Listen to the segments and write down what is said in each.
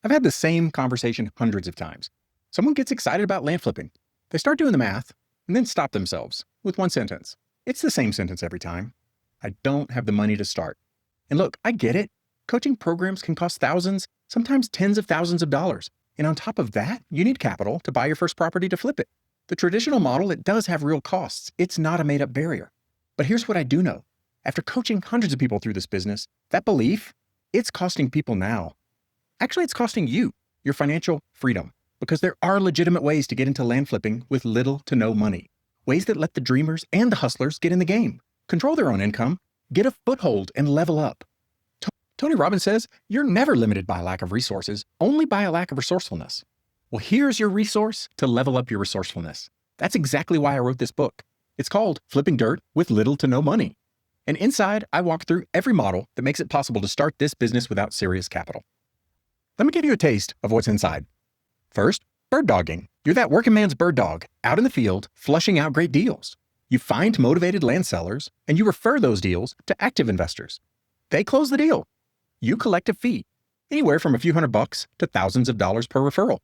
I've had the same conversation hundreds of times. Someone gets excited about land flipping. They start doing the math and then stop themselves with one sentence. It's the same sentence every time. I don't have the money to start. And look, I get it. Coaching programs can cost thousands, sometimes tens of thousands of dollars. And on top of that, you need capital to buy your first property to flip it. The traditional model, it does have real costs. It's not a made-up barrier. But here's what I do know. After coaching hundreds of people through this business, that belief, it's costing people now. Actually, it's costing you your financial freedom, because there are legitimate ways to get into land flipping with little to no money. Ways that let the dreamers and the hustlers get in the game, control their own income, get a foothold, and level up. Tony Robbins says, you're never limited by a lack of resources, only by a lack of resourcefulness. Well, here's your resource to level up your resourcefulness. That's exactly why I wrote this book. It's called Flipping Dirt with Little to No Money. And inside, I walk through every model that makes it possible to start this business without serious capital. Let me give you a taste of what's inside. First, bird dogging. You're that working man's bird dog, out in the field, flushing out great deals. You find motivated land sellers, and you refer those deals to active investors. They close the deal. You collect a fee, anywhere from a few $100 to thousands of dollars per referral.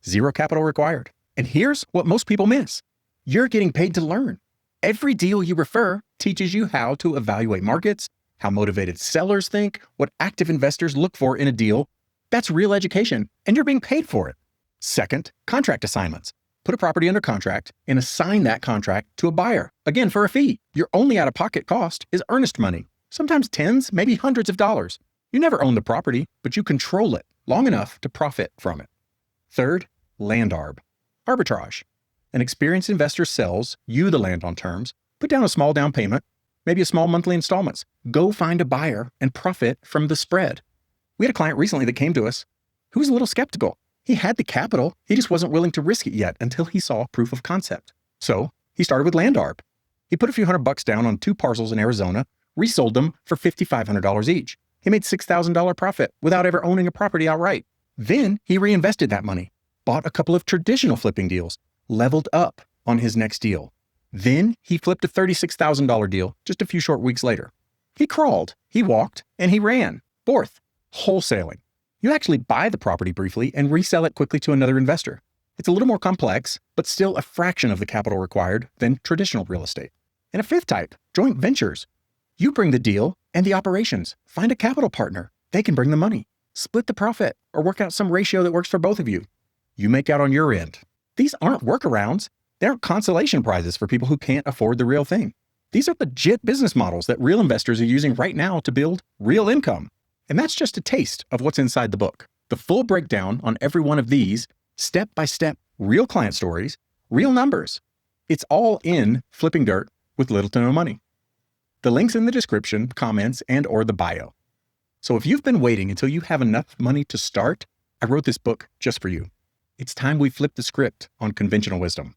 Zero capital required. And here's what most people miss. You're getting paid to learn. Every deal you refer teaches you how to evaluate markets, how motivated sellers think, what active investors look for in a deal. That's real education, and you're being paid for it. Second, contract assignments. Put a property under contract and assign that contract to a buyer, again for a fee. Your only out-of-pocket cost is earnest money, sometimes tens, maybe hundreds of dollars. You never own the property, but you control it long enough to profit from it. Third, land arbitrage. An experienced investor sells you the land on terms, put down a small down payment, maybe a small monthly installments. Go find a buyer and profit from the spread. We had a client recently that came to us who was a little skeptical. He had the capital, he just wasn't willing to risk it yet until he saw proof of concept. So he started with land arb. He put a few $100 down on 2 parcels in Arizona, resold them for $5,500 each. He made $6,000 profit without ever owning a property outright. Then he reinvested that money, bought a couple of traditional flipping deals, leveled up on his next deal. Then he flipped a $36,000 deal just a few short weeks later. He crawled, he walked, and he ran. Fourth, wholesaling. You actually buy the property briefly and resell it quickly to another investor. It's a little more complex, but still a fraction of the capital required than traditional real estate. And a fifth type, joint ventures. You bring the deal and the operations. Find a capital partner. They can bring the money. Split the profit or work out some ratio that works for both of you. You make out on your end. These aren't workarounds. They aren't consolation prizes for people who can't afford the real thing. These are legit business models that real investors are using right now to build real income. And that's just a taste of what's inside the book. The full breakdown on every one of these, step-by-step, real client stories, real numbers. It's all in Flipping Dirt with Little to No Money. The link's in the description, comments, and or the bio. So if you've been waiting until you have enough money to start, I wrote this book just for you. It's time we flip the script on conventional wisdom.